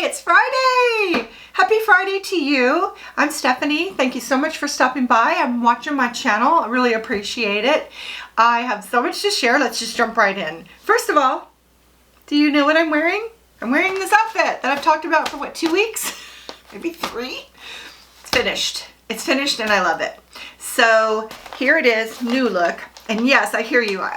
it's Friday! Happy Friday to you. I'm Stephanie. Thank you so much for stopping by. I'm watching my channel. I really appreciate it. I have so much to share. Let's just jump right in. First of all, do you know what I'm wearing? I'm wearing this outfit that I've talked about for what, 2 weeks? Maybe 3? It's finished. It's finished and I love it. So here it is, new look. And yes, I hear you.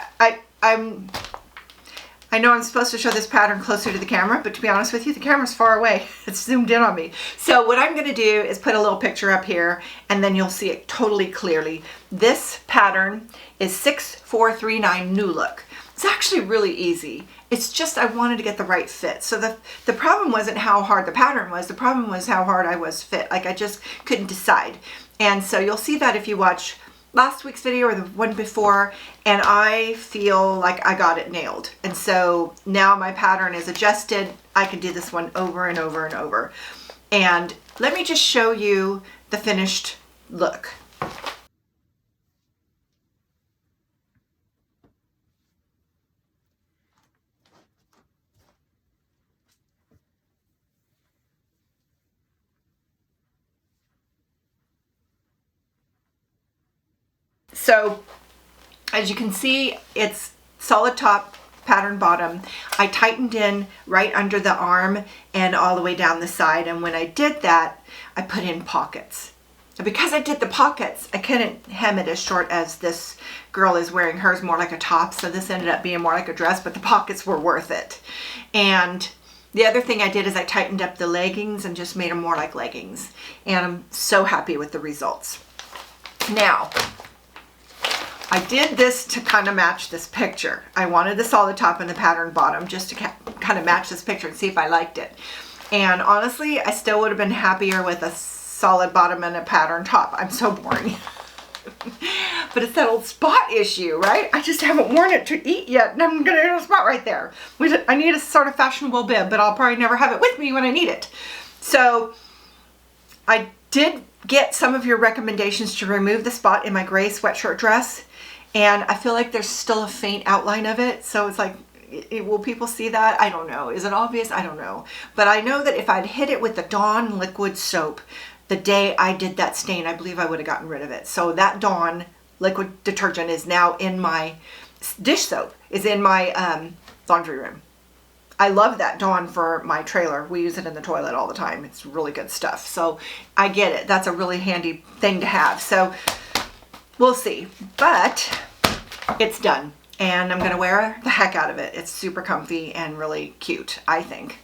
I know I'm supposed to show this pattern closer to the camera, but to be honest with you, the camera's far away. It's zoomed in on me. So what I'm gonna do is put a little picture up here and then you'll see it totally clearly. This pattern is 6439 new look. It's actually really easy. It's just I wanted to get the right fit. So the problem wasn't how hard the pattern was. The problem was how hard I was fit. Like I just couldn't decide. And so you'll see that if you watch last week's video or the one before, and I feel like I got it nailed. And so now my pattern is adjusted. I can do this one over and over and over. And let me just show you the finished look. So as you can see, it's solid top, pattern bottom. I tightened in right under the arm and all the way down the side. And when I did that, I put in pockets. And because I did the pockets, I couldn't hem it as short as this girl is wearing hers, more like a top. So this ended up being more like a dress, but the pockets were worth it. And the other thing I did is I tightened up the leggings and just made them more like leggings. And I'm so happy with the results. Now, I did this to kind of match this picture. I wanted the solid top and the pattern bottom just to kind of match this picture and see if I liked it. And honestly, I still would have been happier with a solid bottom and a pattern top. I'm so boring. But it's that old spot issue, right? I just haven't worn it to eat yet, and I'm gonna get a spot right there. I need a sort of fashionable bib, but I'll probably never have it with me when I need it. So I did get some of your recommendations to remove the spot in my gray sweatshirt dress. And I feel like there's still a faint outline of it. So it's like, will people see that? I don't know. Is it obvious? I don't know. But I know that if I'd hit it with the Dawn liquid soap the day I did that stain, I believe I would have gotten rid of it. So that Dawn liquid detergent is now in my dish soap, is in my laundry room. I love that Dawn for my trailer. We use it in the toilet all the time. It's really good stuff. So I get it. That's a really handy thing to have. So we'll see, but it's done and I'm gonna wear the heck out of it. It's super comfy and really cute, I think.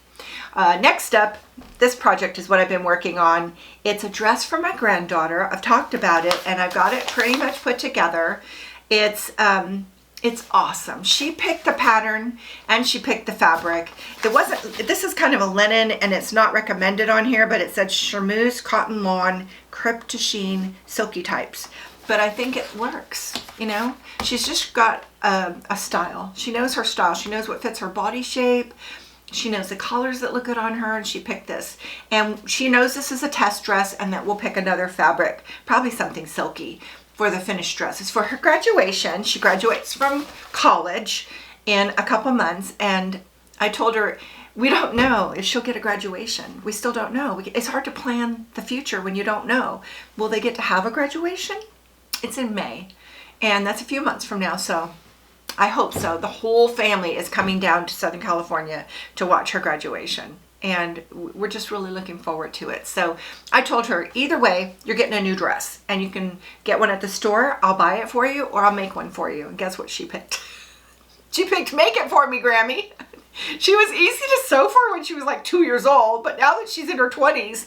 Next up, this project is what I've been working on. It's a dress for my granddaughter. I've talked about it and I've got it pretty much put together. It's awesome. She picked the pattern and she picked the fabric. This is kind of a linen and it's not recommended on here, but it said charmeuse, cotton lawn, crepe to sheen, silky types. But I think it works, you know? She's just got a style. She knows her style. She knows what fits her body shape. She knows the colors that look good on her, and she picked this. And she knows this is a test dress and that we'll pick another fabric, probably something silky, for the finished dress. It's for her graduation. She graduates from college in a couple months, and I told her, we don't know if she'll get a graduation. We still don't know. It's hard to plan the future when you don't know. Will they get to have a graduation? It's in May, and that's a few months from now, so I hope so. The whole family is coming down to Southern California to watch her graduation, and we're just really looking forward to it. So I told her, either way, you're getting a new dress, and you can get one at the store. I'll buy it for you, or I'll make one for you. And guess what she picked? She picked make it for me, Grammy. She was easy to sew for when she was like 2 years old, but now that she's in her 20s,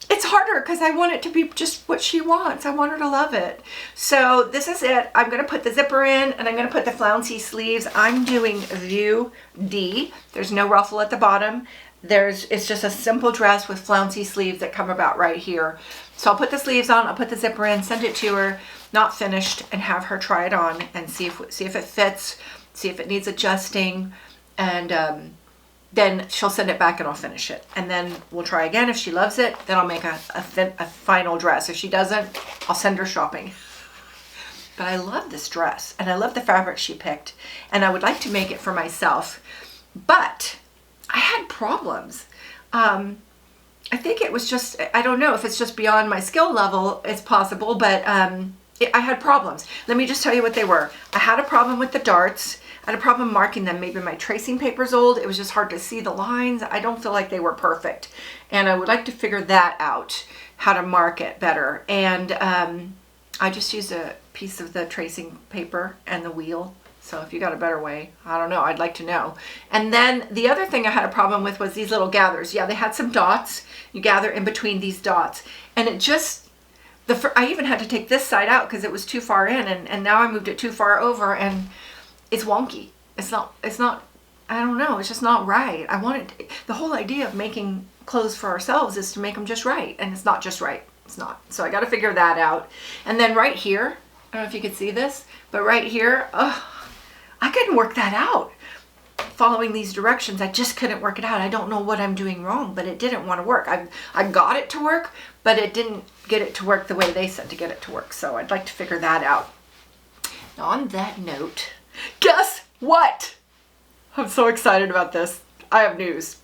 it's harder because I want it to be just what she wants. I want her to love it. So this is it. I'm going to put the zipper in and I'm going to put the flouncy sleeves. I'm doing View D. There's no ruffle at the bottom. It's just a simple dress with flouncy sleeves that come about right here. So I'll put the sleeves on, I'll put the zipper in, send it to her, not finished, and have her try it on and see if it fits, see if it needs adjusting, and then she'll send it back and I'll finish it. And then we'll try again. If she loves it, then I'll make a final dress. If she doesn't, I'll send her shopping. But I love this dress and I love the fabric she picked, and I would like to make it for myself. But I had problems. I think it was just, I don't know if it's just beyond my skill level, it's possible, but I had problems. Let me just tell you what they were. I had a problem with the darts. I had a problem marking them. Maybe my tracing paper's old. It was just hard to see the lines. I don't feel like they were perfect. And I would like to figure that out, how to mark it better. And I just used a piece of the tracing paper and the wheel. So if you got a better way, I don't know, I'd like to know. And then the other thing I had a problem with was these little gathers. Yeah, they had some dots. You gather in between these dots. And it just, I even had to take this side out because it was too far in, and now I moved it too far over, and it's wonky. It's not, I don't know, it's just not right. The whole idea of making clothes for ourselves is to make them just right, and it's not just right. It's not. So I got to figure that out. And then right here, I don't know if you could see this, but right here, I couldn't work that out. Following these directions, I just couldn't work it out. I don't know what I'm doing wrong, but it didn't want to work. I got it to work, but it didn't get it to work the way they said to get it to work. So I'd like to figure that out. Now, on that note, guess what? I'm so excited about this. I have news.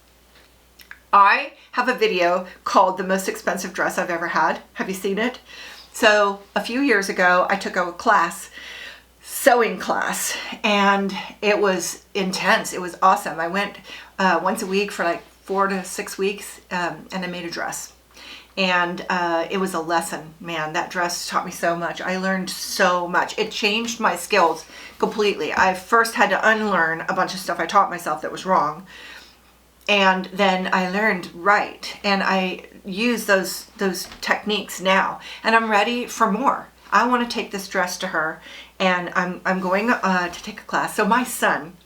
I have a video called The Most Expensive Dress I've Ever Had. Have you seen it? So a few years ago, I took a class, sewing class, and it was intense. It was awesome. I went once a week for like 4 to 6 weeks, and I made a dress. And it was a lesson. Man, that dress taught me so much. I learned so much. It changed my skills completely. I first had to unlearn a bunch of stuff I taught myself that was wrong. And then I learned right. And I use those techniques now. And I'm ready for more. I want to take this dress to her, and I'm going to take a class. So my son,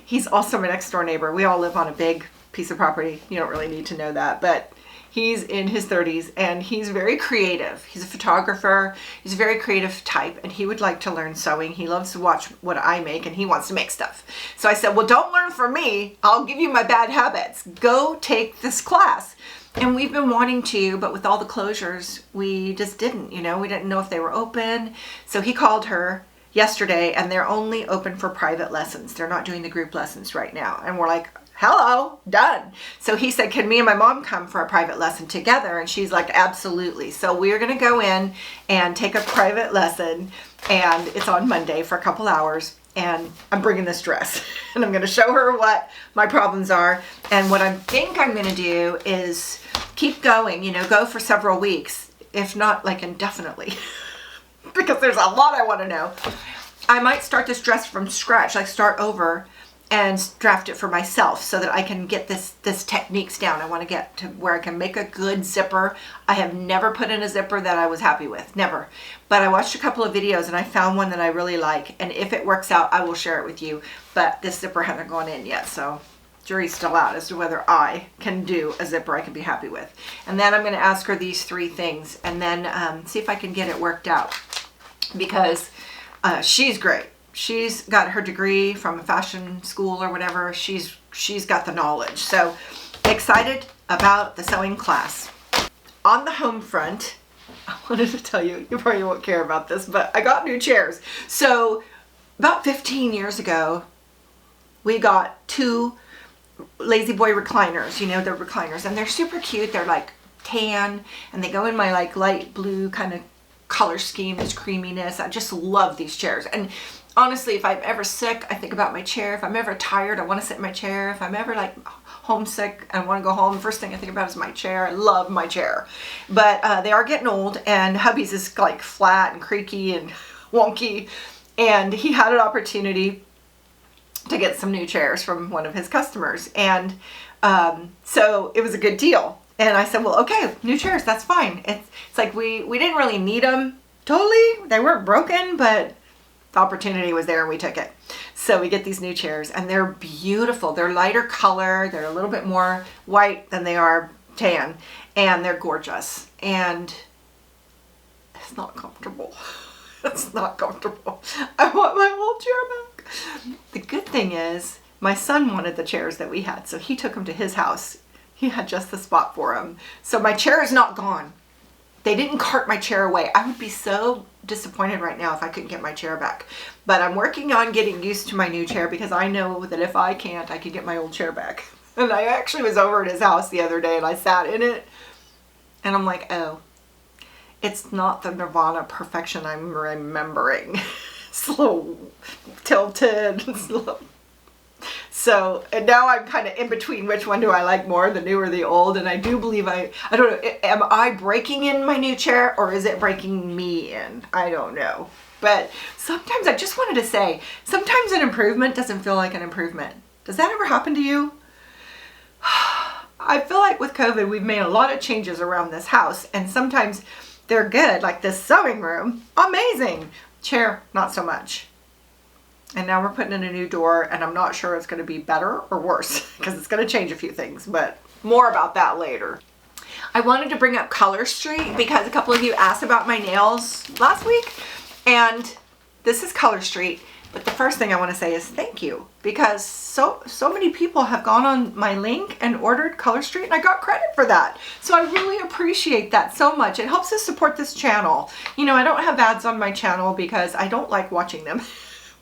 he's also my next door neighbor. We all live on a big piece of property. You don't really need to know that, but he's in his 30s, and he's very creative. He's a photographer. He's a very creative type, and he would like to learn sewing. He loves to watch what I make, and he wants to make stuff. So I said, well, don't learn from me. I'll give you my bad habits. Go take this class. And we've been wanting to, but with all the closures, we just didn't, we didn't know if they were open. So he called her yesterday, and they're only open for private lessons. They're not doing the group lessons right now. And we're like, hello, done. So he said, can me and my mom come for a private lesson together? And she's like, absolutely. So we're going to go in and take a private lesson, and it's on Monday for a couple hours. And I'm bringing this dress, and I'm going to show her what my problems are. And what I think I'm going to do is keep going, go for several weeks, if not like indefinitely, because there's a lot I want to know. I might start this dress from scratch, like start over and draft it for myself so that I can get this techniques down. I want to get to where I can make a good zipper. I have never put in a zipper that I was happy with, never. But I watched a couple of videos, and I found one that I really like, and if it works out, I will share it with you. But this zipper hasn't gone in yet, so jury's still out as to whether I can do a zipper I can be happy with. And then I'm going to ask her these 3 things, and then see if I can get it worked out, because she's great. She's got her degree from a fashion school or whatever. She's got the knowledge. So excited about the sewing class. On the home front, I wanted to tell you, you probably won't care about this, but I got new chairs. So about 15 years ago, we got 2 Lazy Boy recliners. They're recliners, and they're super cute. They're like tan, and they go in my like light blue kind of color scheme, this creaminess. I just love these chairs. And honestly, if I'm ever sick, I think about my chair. If I'm ever tired, I want to sit in my chair. If I'm ever like homesick and want to go home, the first thing I think about is my chair. I love my chair. But they are getting old, and hubby's is like flat and creaky and wonky. And he had an opportunity to get some new chairs from one of his customers. And so it was a good deal. And I said, well, okay, new chairs, that's fine. It's like we didn't really need them totally. They weren't broken, but the opportunity was there and we took it. So we get these new chairs, and they're beautiful. They're lighter color. They're a little bit more white than they are tan, and they're gorgeous. And it's not comfortable. It's not comfortable. I want my old chair back. The good thing is my son wanted the chairs that we had, so he took them to his house. He had just the spot for them. So my chair is not gone. They didn't cart my chair away. I would be so disappointed right now if I couldn't get my chair back. But I'm working on getting used to my new chair, because I know that if I can't, I can get my old chair back. And I actually was over at his house the other day and I sat in it and I'm like, oh, it's not the Nirvana perfection I'm remembering. It's a little tilted. Slow. So, and now I'm kind of in between which one do I like more, the new or the old. And I do believe I don't know, am I breaking in my new chair or is it breaking me in? I don't know. But sometimes I just wanted to say, sometimes an improvement doesn't feel like an improvement. Does that ever happen to you? I feel like with COVID, we've made a lot of changes around this house and sometimes they're good, like this sewing room, amazing. Chair, not so much. And now we're putting in a new door and I'm not sure it's going to be better or worse because it's going to change a few things, but more about that later. I wanted to bring up Color Street because a couple of you asked about my nails last week and this is Color Street. But the first thing I want to say is thank you because so many people have gone on my link and ordered Color Street and I got credit for that. So I really appreciate that so much. It helps us support this channel. You know, I don't have ads on my channel because I don't like watching them.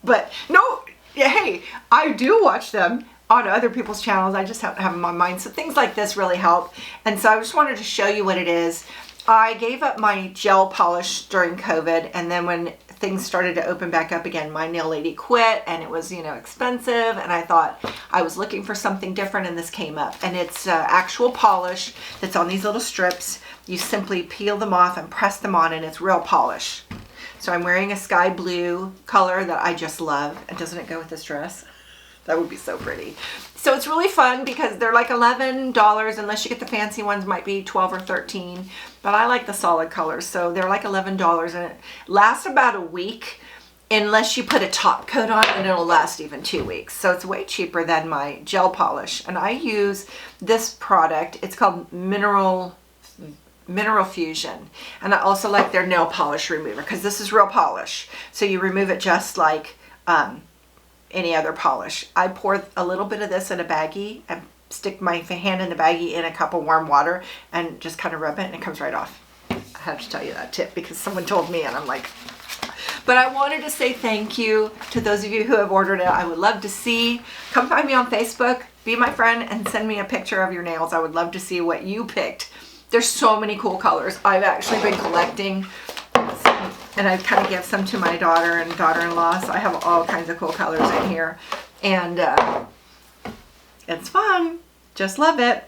But no, hey, I do watch them on other people's channels. I just have to have them on mine. So things like this really help. And so I just wanted to show you what it is. I gave up my gel polish during COVID and then when things started to open back up again, my nail lady quit and it was, you know, expensive and I thought I was looking for something different and this came up and it's actual polish that's on these little strips. You simply peel them off and press them on and it's real polish. So I'm wearing a sky blue color that I just love. And doesn't it go with this dress? That would be so pretty. So it's really fun because they're like $11 unless you get the fancy ones, might be 12 or 13. But I like the solid colors. So they're like $11 and it lasts about a week unless you put a top coat on and it'll last even 2 weeks. So it's way cheaper than my gel polish. And I use this product. It's called Mineral Fusion. And I also like their nail polish remover because this is real polish. So you remove it just like any other polish. I pour a little bit of this in a baggie and stick my hand in the baggie in a cup of warm water and just kind of rub it and it comes right off. I have to tell you that tip because someone told me and I'm like, but I wanted to say thank you to those of you who have ordered it. I would love to see, come find me on Facebook, be my friend and send me a picture of your nails. I would love to see what you picked. There's so many cool colors. I've actually been collecting some, and I kind of give some to my daughter and daughter-in-law. So I have all kinds of cool colors in here. And it's fun. Just love it.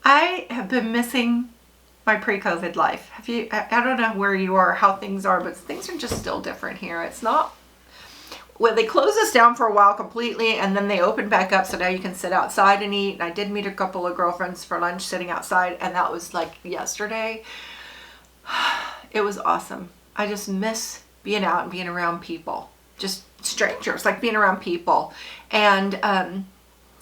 I have been missing my pre-COVID life. I don't know where you are, how things are, but things are just still different here. It's not, well, they closed us down for a while completely and then they opened back up so now you can sit outside and eat. And I did meet a couple of girlfriends for lunch sitting outside and that was like yesterday. It was awesome. I just miss being out and being around people, just strangers, like being around people. And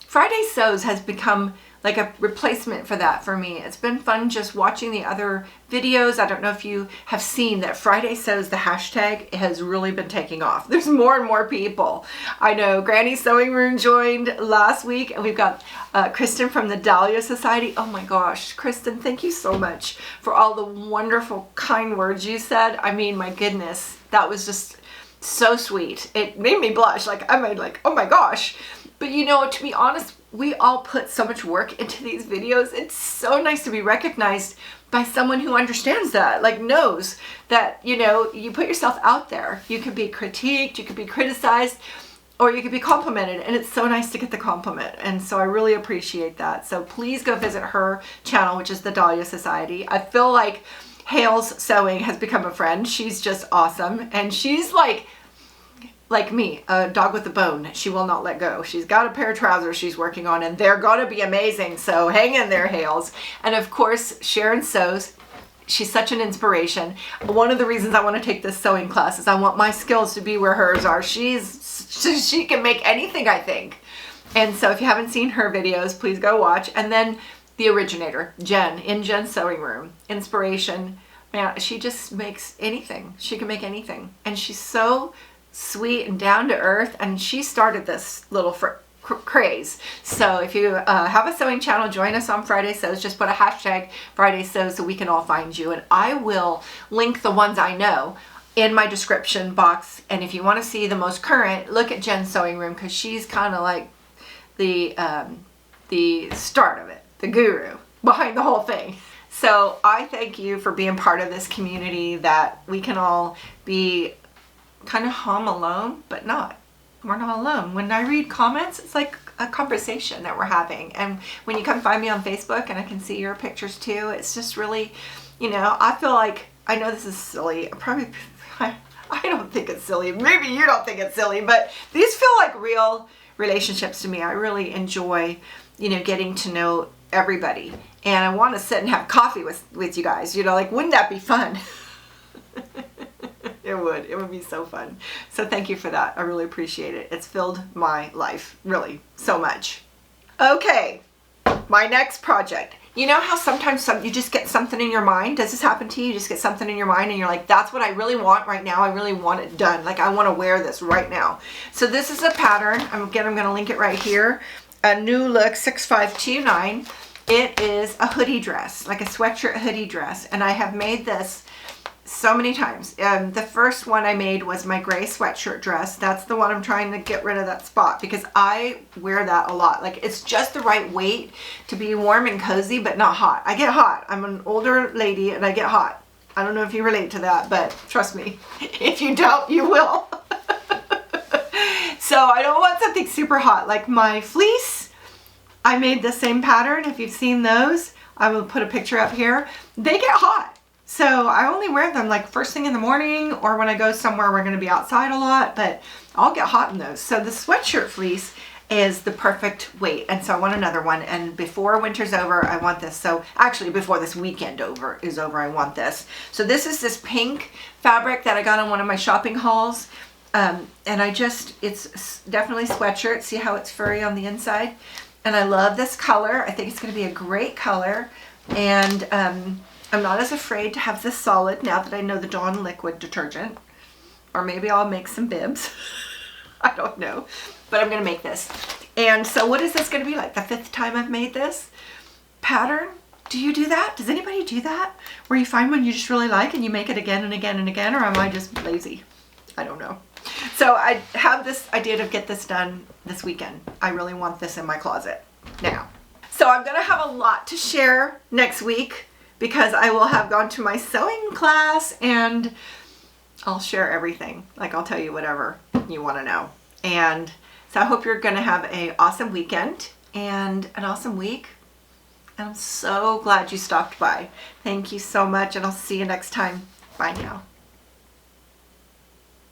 Friday Sews has become like a replacement for that for me. It's been fun just watching the other videos. I don't know if you have seen that Friday Sews, the hashtag, has really been taking off. There's more and more people. I know Granny's Sewing Room joined last week and we've got Kristen from the Dahlia Society. Oh my gosh, Kristen, thank you so much for all the wonderful, kind words you said. I mean, my goodness, that was just so sweet. It made me blush. Like, I made like, oh my gosh. But you know, to be honest, we all put so much work into these videos. It's so nice to be recognized by someone who understands that, like knows that, you know, you put yourself out there. You could be critiqued, you could be criticized, or you could be complimented. And it's so nice to get the compliment. And so I really appreciate that. So please go visit her channel, which is the Dahlia Society. I feel like Hale's Sewing has become a friend. She's just awesome. And she's like me, a dog with a bone. She will not let go. She's got a pair of trousers she's working on and they're gonna be amazing. So hang in there, Hales. And of course, Sharon Sews. She's such an inspiration. One of the reasons I want to take this sewing class is I want my skills to be where hers are. She can make anything, I think. And so if you haven't seen her videos, please go watch. And then the originator, Jen, in Jen's Sewing Room. Inspiration. Man, she just makes anything. She can make anything. And she's so sweet and down to earth, and she started this little craze. So if you have a sewing channel, join us on Friday Sews. Just put a hashtag Friday Sews so we can all find you, and I will link the ones I know in my description box. And if you want to see the most current, look at Jen's Sewing Room because she's kind of like the the start of it, the guru behind the whole thing. So I thank you for being part of this community that we can all be kind of home alone, but not. We're not alone. When I read comments, it's like a conversation that we're having. And when you come find me on Facebook and I can see your pictures too, it's just really, you know, I feel like, I know this is silly. I don't think it's silly. Maybe you don't think it's silly, but these feel like real relationships to me. I really enjoy, you know, getting to know everybody. And I want to sit and have coffee with you guys. You know, like, wouldn't that be fun? It would be so fun. So thank you for that. I really appreciate it. It's filled my life, really, so much. Okay, my next project. You know how sometimes you just get something in your mind? Does this happen to you? You just get something in your mind and you're like, that's what I really want right now. I really want it done. Like, I want to wear this right now. So this is a pattern. I'm going to link it right here. A New Look 6529. It is a hoodie dress, like a sweatshirt hoodie dress. And I have made this so many times. The first one I made was my gray sweatshirt dress. That's the one I'm trying to get rid of that spot because I wear that a lot. Like, it's just the right weight to be warm and cozy, but not hot. I get hot. I'm an older lady and I get hot. I don't know if you relate to that, but trust me, if you don't, you will. So I don't want something super hot. Like my fleece, I made the same pattern. If you've seen those, I will put a picture up here. They get hot. So I only wear them like first thing in the morning or when I go somewhere we're going to be outside a lot, but I'll get hot in those. So the sweatshirt fleece is the perfect weight. And so I want another one. And before winter's over, I want this. So actually before this weekend is over, I want this. So this is this pink fabric that I got on one of my shopping hauls. And it's definitely sweatshirt. See how it's furry on the inside? And I love this color. I think it's going to be a great color. And I'm not as afraid to have this solid now that I know the Dawn liquid detergent. Or maybe I'll make some bibs. I don't know. But I'm going to make this. And so what is this going to be like? The 5th time I've made this pattern? Do you do that? Does anybody do that? Where you find one you just really like and you make it again and again and again? Or am I just lazy? I don't know. So I have this idea to get this done this weekend. I really want this in my closet now. So I'm going to have a lot to share next week because I will have gone to my sewing class and I'll share everything. Like, I'll tell you whatever you want to know. And so I hope you're going to have an awesome weekend and an awesome week. And I'm so glad you stopped by. Thank you so much, and I'll see you next time. Bye now.